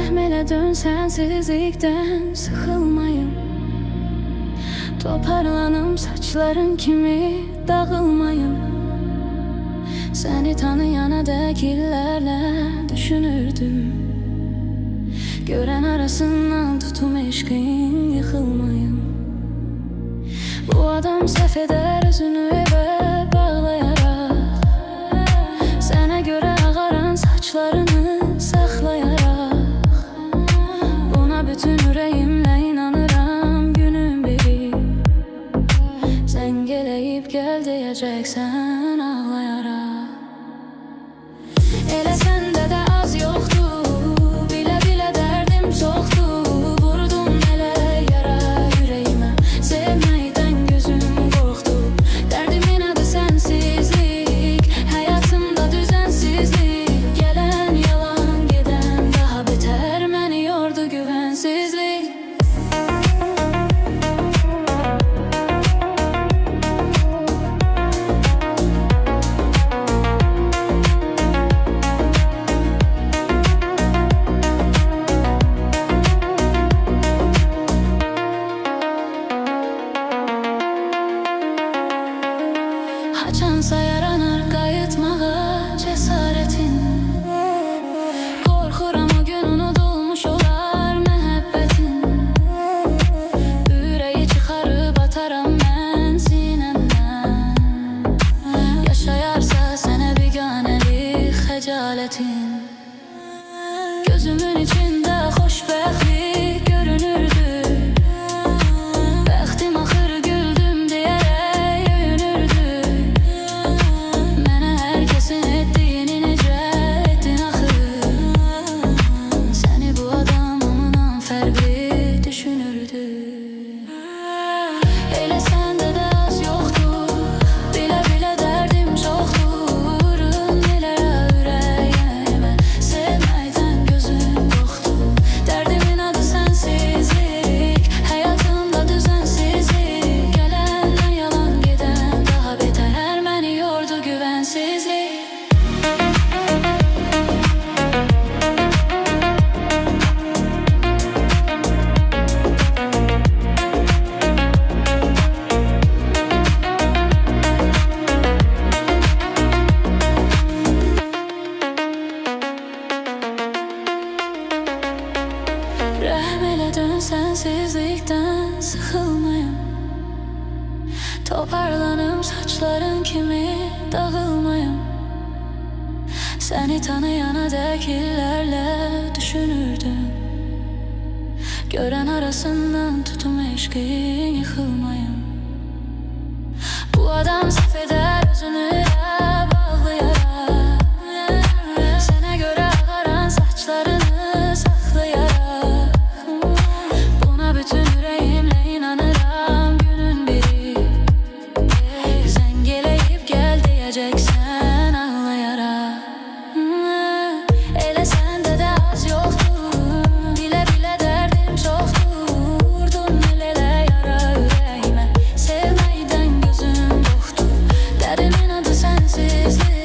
Rəhm elə dön sənsizlikdən sıxılmayım. Toparlanım saçların kimi dağılmayım. Səni tanıyana dək illərlə düşünürdüm. Görən arasından tutum eşqin yıxılmayım. Bu adam səhv edər özünü evə bağlayaraq, sənə görə ağaran saçlarını saxlayaraq. Buna bütün ürəyimlə inanıram günün biri. Zəng eləyib gəl deyəcəksən ağlayaraq. Elə səndə də az yoxdur, bilə-bilə dərdim çoxdur. Vurdum elə yara ürəyimə, sevməkdən gözüm qorxdu. Dərdimin adı sənsizlik, həyatımda düzənsizlik. Gələn yalan, gedən daha betər, məni yordu güvənsizlik. Haçansa yaranar qayıtmağa cəsarətin. Qorxuram o gün unudulmuş olar məhəbbətin. Ürəyi çıxarıb ataram mən sinəmdən. Yaşayarsa sənə biganəlik xəcalətin. Gözümün içində xoşbəxtlik görünürdü. Bəxtim axır güldüm deyərək öyünürdü. Mənə hər kəsin etdiyini necə etdin axı. Səni bu adam onunla fərqli düşünürdü. Elə səndə də az yoxdur, bilə-bilə dərdim çoxdur. Nelərə ürəyimə, sevməkdən gözüm qorxdu. Dərdimin adı sənsizlik, həyatımda düzənsizlik. Gələn yalan, gedən daha betər, məni yordu güvənsizlik. Rəhm elə dön sənsizlikdən sıxılmayım. Toparlanım saçların kimi dağılmayım. Səni tanıyana dək illərlə düşünürdüm. Görən arasından tutum eşqin yıxılmayım. Bu adam səhv edər özünü evə bağlayaraq, sənə görə ağaran saçlarını saxlayaraq. Buna bütün ürəyimlə inanıram günün biri. Zəng eləyib gəl deyəcəksən ağlayaraq. Elə səndə də az yoxdur, bilə-bilə dərdim çoxdur. Vurdun elə yara ürəyimə, sevməkdən gözüm qorxdu. Dərdimin adı sənsizlik.